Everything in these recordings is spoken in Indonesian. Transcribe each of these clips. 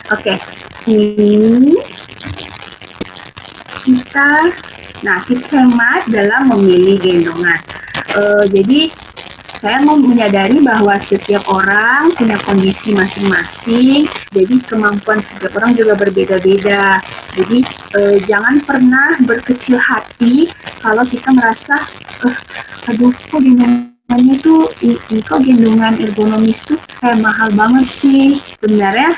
Oke, ini kita, nah tips hemat dalam memilih gendongan. Jadi saya mau menyadari bahwa setiap orang punya kondisi masing-masing, jadi kemampuan setiap orang juga berbeda-beda. Jadi jangan pernah berkecil hati kalau kita merasa, aduh kok gendongannya tuh, kok gendongan ergonomis tuh kayak mahal banget sih. Sebenarnya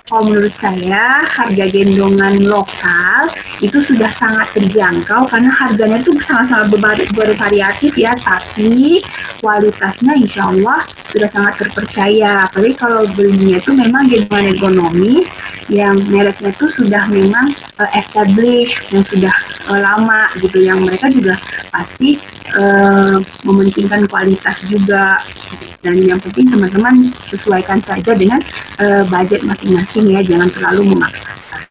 kalau menurut saya harga gendongan lokal itu sudah sangat terjangkau karena harganya tuh sangat-sangat bervariatif ya, tapi kualitasnya insya Allah sudah sangat terpercaya. Apalagi kalau belinya itu memang gendongan ergonomis yang mereknya itu sudah memang established, yang sudah lama gitu, yang mereka juga pasti mementingkan kualitas juga. Dan yang penting teman-teman sesuaikan saja dengan budget masing-masing ya, jangan terlalu memaksakan.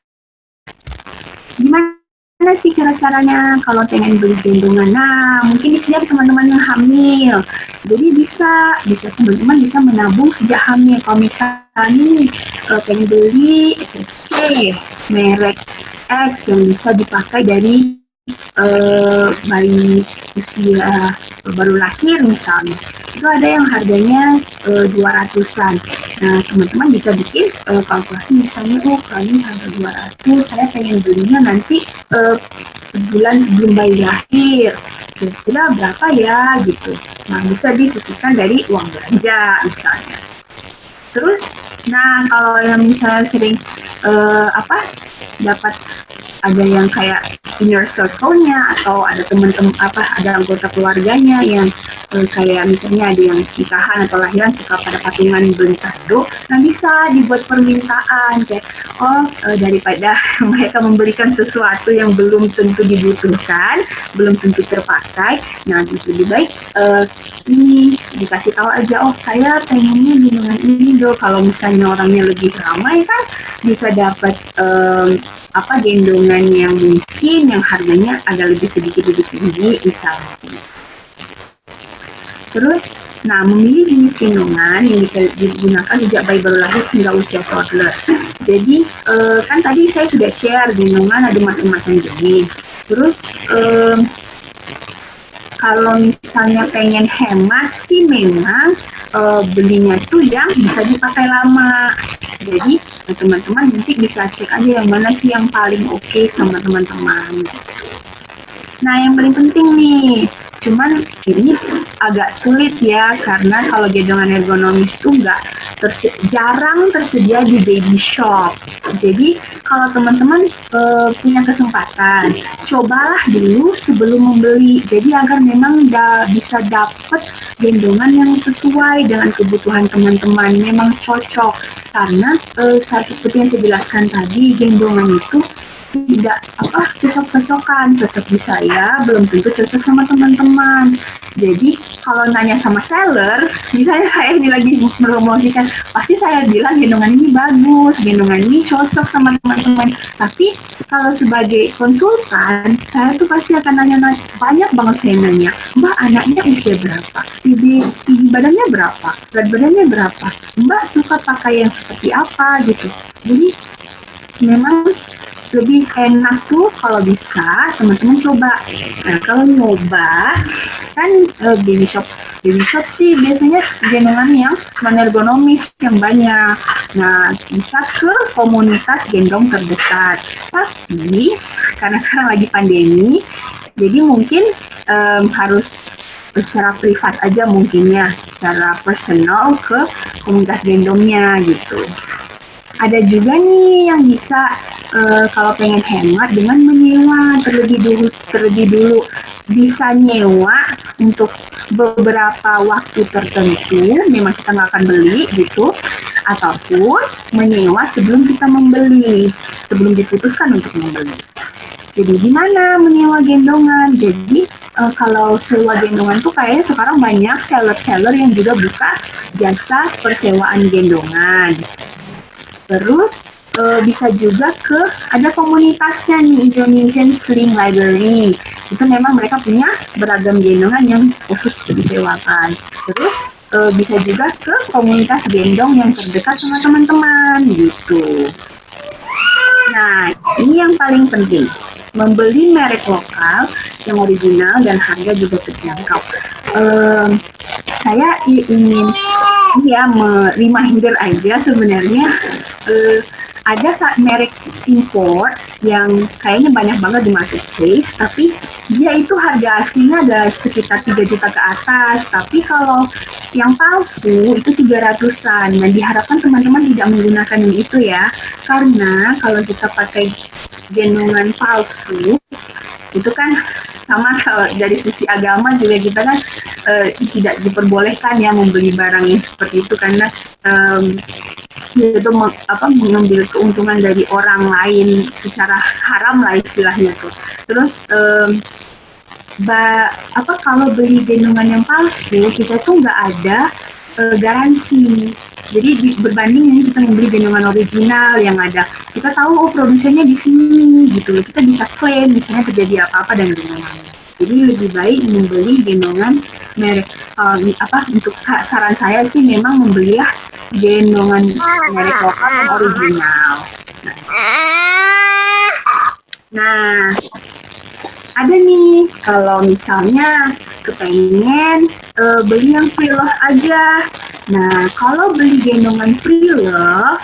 Gimana sih cara-caranya kalau pengen beli gendongan? Nah, mungkin di sini ada teman-teman yang hamil. Jadi bisa teman-teman bisa menabung sejak hamil. Kalau misalnya pengen beli SSC merek X yang bisa dipakai dari bayi usia baru lahir misalnya, itu ada yang harganya 200-an. Nah, teman-teman bisa bikin kalkulasi misalnya, kalau ini harga 200, saya pengen belinya nanti sebulan sebelum bayi lahir. Kira-kira berapa ya gitu. Nah, bisa disisihkan dari uang belanja misalnya. Terus, nah kalau yang misalnya sering dapat ada yang kayak inner circle-nya atau ada teman-teman ada anggota keluarganya yang kayak misalnya ada yang nikahan atau lahiran suka pada patungan beli kado, nah bisa dibuat permintaan kayak daripada mereka memberikan sesuatu yang belum tentu dibutuhkan, belum tentu terpakai, nah lebih baik ini dikasih tahu aja, saya pengennya gendongan ini dong. Kalau misalnya orangnya lebih ramai kan bisa dapat gendongan yang mungkin yang harganya agak lebih sedikit lebih tinggi misalnya. Terus, nah memilih jenis gendongan yang bisa digunakan sejak bayi baru lahir hingga usia toddler. Jadi kan tadi saya sudah share gendongan ada macam-macam jenis. Terus kalau misalnya pengen hemat sih memang belinya tuh yang bisa dipakai lama. Jadi teman-teman nanti bisa cek aja yang mana sih yang paling oke sama teman-teman. Nah yang paling penting nih, cuman ini agak sulit ya karena kalau gendongan ergonomis tuh jarang tersedia di baby shop. Jadi kalau teman-teman punya kesempatan, cobalah dulu sebelum membeli. Jadi agar memang bisa dapat gendongan yang sesuai dengan kebutuhan teman-teman, memang cocok. Karena seperti yang saya jelaskan tadi, gendongan itu tidak cocok-cocokan, cocok di saya belum tentu cocok sama teman-teman. Jadi kalau nanya sama seller, misalnya saya ini lagi promosikan, pasti saya bilang gendongan ini bagus, gendongan ini cocok sama teman-teman. Tapi kalau sebagai konsultan, saya tuh pasti akan nanya banyak banget, saya nanya, Mbak anaknya usia berapa, tinggi badannya berapa, berat badannya berapa, Mbak suka pakai yang seperti apa gitu. Jadi memang lebih enak tuh kalau bisa teman-teman coba. Nah kalau nyoba kan baby shop sih biasanya gendongan yang ergonomis yang banyak. Nah bisa ke komunitas gendong terdekat. Tapi karena sekarang lagi pandemi, jadi mungkin harus secara privat aja mungkinnya, secara personal ke komunitas gendongnya gitu. Ada juga nih yang bisa kalau pengen hemat dengan menyewa terlebih dulu bisa nyewa untuk beberapa waktu tertentu, memang kita nggak akan beli gitu, ataupun menyewa sebelum kita membeli, sebelum diputuskan untuk membeli. Jadi gimana menyewa gendongan? Jadi kalau sewa gendongan tuh kayaknya sekarang banyak seller-seller yang juga buka jasa persewaan gendongan. Terus bisa juga ada komunitasnya nih, Indonesian Sling Library. Itu memang mereka punya beragam gendongan yang khusus disewakan. Terus bisa juga ke komunitas gendong yang terdekat sama teman-teman gitu. Nah, ini yang paling penting. Membeli merek lokal yang original dan harga juga terjangkau. Saya ingin reminder aja sebenarnya ada merek import yang kayaknya banyak banget di marketplace, tapi dia itu harga aslinya ada sekitar 3 juta ke atas, tapi kalau yang palsu itu 300-an. Nah, diharapkan teman-teman tidak menggunakan yang itu ya, karena kalau kita pakai gendongan palsu, itu kan sama kalau dari sisi agama juga kita kan tidak diperbolehkan ya membeli barang yang seperti itu, karena itu mengambil keuntungan dari orang lain secara haram lah istilahnya tuh. Terus kalau beli gendongan yang palsu kita tuh nggak ada garansi. Jadi berbanding ini kita membeli gendongan original yang ada, kita tahu produsennya di sini gitu, kita bisa klaim misalnya terjadi apa-apa dan lain-lain. Jadi lebih baik membeli gendongan merek untuk saran saya sih memang membelilah gendongan merek lokal yang original. Nah, ada nih kalau misalnya kepengen beli yang pre-love aja. Nah, kalau beli gendongan pre-love,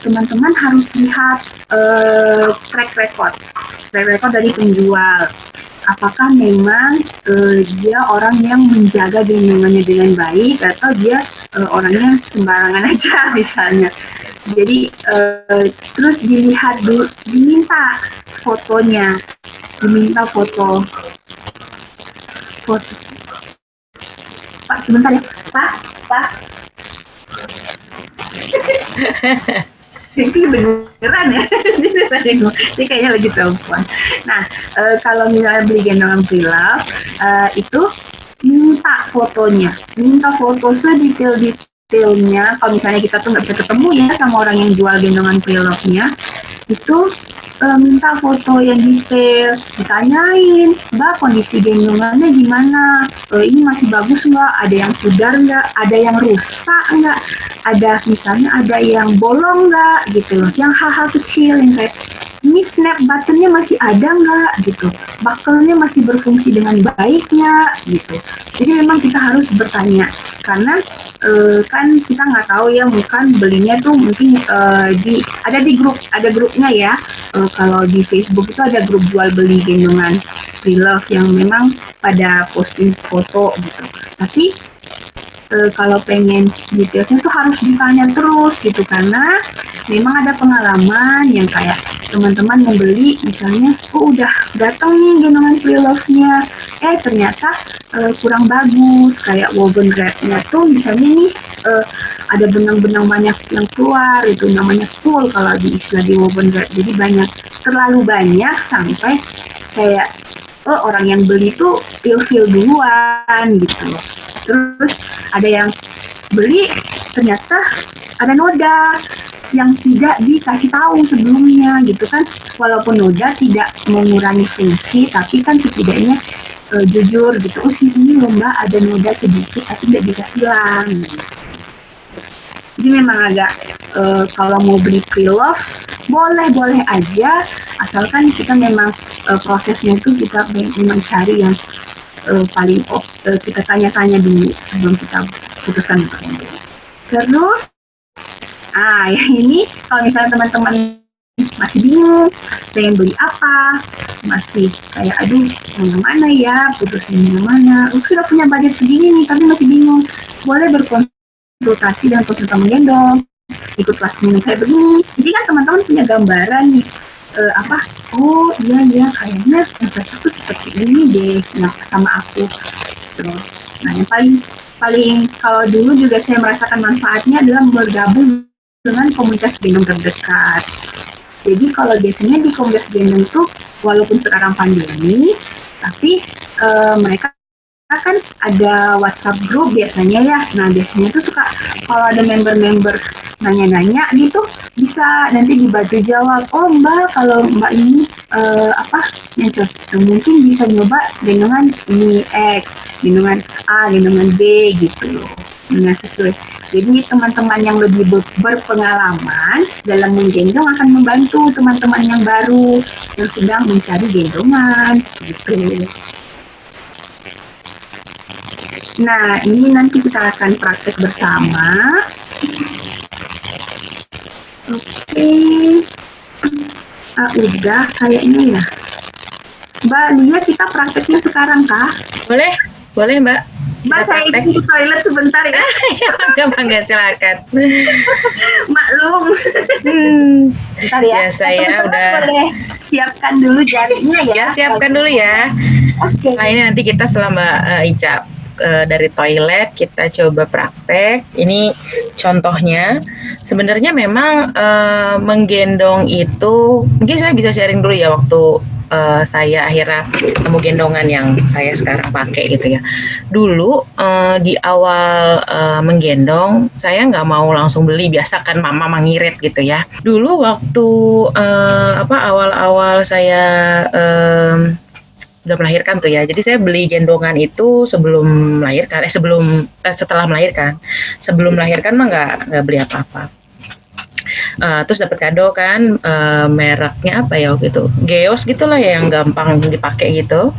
teman-teman harus lihat track record dari penjual. Apakah memang dia orang yang menjaga gendongannya dengan baik atau dia orangnya sembarangan aja misalnya. Jadi terus dilihat dulu, diminta fotonya, foto. Pak, sebentar ya, Pak. Ini beneran ya, ini kayaknya lagi telepon. Nah, kalau misalnya beli gendongan pre-love, itu minta fotonya, minta foto sedetail-detailnya. Kalau misalnya kita tuh nggak bisa ketemu ya sama orang yang jual gendongan pre-love-nya, itu minta foto yang detail, ditanyain, Mbak kondisi gendongannya gimana, ini masih bagus nggak, ada yang pudar nggak, ada yang rusak nggak, ada misalnya ada yang bolong nggak gitu loh, yang hal-hal kecil yang kayak ini snap buttonnya masih ada nggak gitu, buckle-nya masih berfungsi dengan baik nggak gitu. Jadi memang kita harus bertanya, karena kan kita nggak tahu ya, mungkin belinya tuh mungkin ada grupnya ya. Kalau di Facebook itu ada grup jual beli gendongan pre-love yang memang pada posting foto gitu. Tapi kalau pengen detailnya tuh harus ditanya terus gitu, karena memang ada pengalaman yang kayak teman-teman membeli misalnya, udah datang nih gendongan pre-love-nya, ternyata kurang bagus, kayak woven wrap-nya tuh misalnya nih ada benang-benang banyak yang keluar, itu namanya full kalau di istilah di woven wrap. Jadi terlalu banyak sampai kayak orang yang beli tuh feel duluan gitu. Terus ada yang beli ternyata ada noda yang tidak dikasih tahu sebelumnya gitu kan. Walaupun noda tidak mengurangi fungsi, tapi kan setidaknya jujur gitu, sini loh Mbak ada noda sedikit tapi nggak bisa hilang. Jadi memang agak kalau mau beli pre-love boleh aja, asalkan kita memang prosesnya itu kita memang cari yang paling kita tanya-tanya dulu sebelum kita putuskan untuk membeli. Terus, yang ini kalau misalnya teman-teman masih bingung pengen beli apa, masih kayak aduh yang mana ya, putusin yang mana, sudah punya budget segini nih tapi masih bingung, boleh berkonsultasi dengan konsultan menggendong, ikut kelas minum kayak begini. Jadi kan teman-teman punya gambaran nih, oh iya kayaknya yang cocok tuh seperti ini deh sama aku. Nah yang paling kalau dulu juga saya merasakan manfaatnya adalah bergabung dengan komunitas gendong terdekat. Jadi kalau biasanya di komunitas gendong tuh walaupun sekarang pandemi, tapi mereka kan ada WhatsApp group biasanya ya. Nah biasanya tuh suka kalau ada member-member nanya-nanya gitu, bisa nanti dibantu jawab. Oh Mbak, kalau Mbak ini yang cocok, mungkin bisa nyoba gendongan ini X, gendongan A, gendongan B gitu loh. Nah, sesuai. Jadi teman-teman yang lebih berpengalaman dalam menggendong akan membantu teman-teman yang baru yang sedang mencari gendongan gitu. Nah, ini nanti kita akan praktek bersama. Oke. Udah kayaknya ya. Mbak Lia, kita prakteknya sekarang kah? Boleh Mbak. Mbak, saya ikut ke toilet sebentar ya. Bangga, silakan. Maklum. Bentar ya. Ya, saya udah. Boleh siapkan dulu jarinya ya. Ya, siapkan dulu ya. Oke. Nah, ini nanti kita selama Ica dari toilet kita coba praktek. Ini contohnya. Sebenarnya memang menggendong itu, mungkin saya bisa sharing dulu ya waktu saya akhirnya nemu gendongan yang saya sekarang pakai gitu ya. Dulu di awal menggendong, saya nggak mau langsung beli, biasa kan mama mengirit gitu ya. Dulu waktu awal-awal saya udah melahirkan tuh ya. Jadi saya beli gendongan itu sebelum melahirkan, setelah melahirkan. Sebelum melahirkan mah nggak beli apa-apa. Terus dapat kado kan, mereknya apa ya waktu itu, Geos gitulah ya, yang gampang dipakai gitu.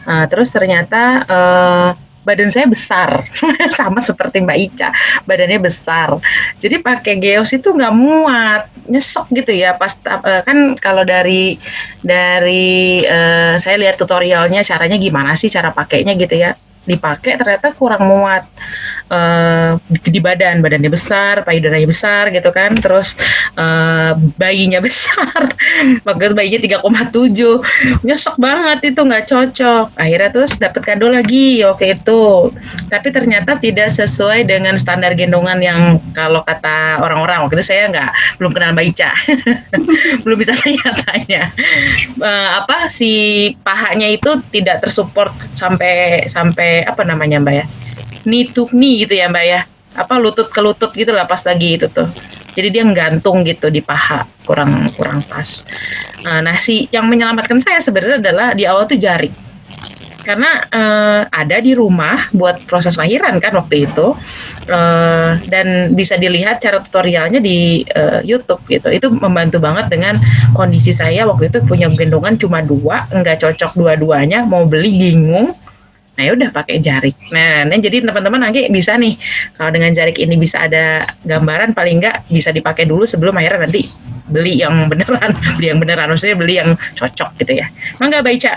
Terus ternyata badan saya besar sama seperti Mbak Ica, badannya besar. Jadi pakai Geos itu nggak muat, nyesek gitu ya. Pas kan kalau dari saya lihat tutorialnya caranya gimana sih cara pakainya gitu ya. Dipakai ternyata kurang muat di badannya besar, payudaranya besar gitu kan, terus bayinya besar, waktu itu bayinya 3,7, nyesek banget, itu nggak cocok. Akhirnya terus dapat kado lagi waktu itu, tapi ternyata tidak sesuai dengan standar gendongan yang kalau kata orang-orang. Waktu itu saya belum kenal Mbak Ica, belum bisa tanya-tanya. Si pahanya itu tidak tersupport sampai apa namanya Mbak ya, knee to knee gitu ya Mbak ya, lutut ke lutut gitu lah pas lagi itu tuh. Jadi dia nggantung gitu di paha, kurang pas. Nah, yang menyelamatkan saya sebenarnya adalah di awal tuh jari. Karena ada di rumah buat proses lahiran kan waktu itu, dan bisa dilihat cara tutorialnya di YouTube gitu. Itu membantu banget dengan kondisi saya waktu itu, punya gendongan cuma 2, nggak cocok dua-duanya, mau beli bingung. Nah, ya udah pakai jarik. Nah, jadi teman-teman nanti bisa nih, kalau dengan jarik ini bisa ada gambaran, paling nggak bisa dipakai dulu sebelum akhirnya nanti beli yang beneran, maksudnya beli yang cocok gitu ya. Mangga Mbak Ica.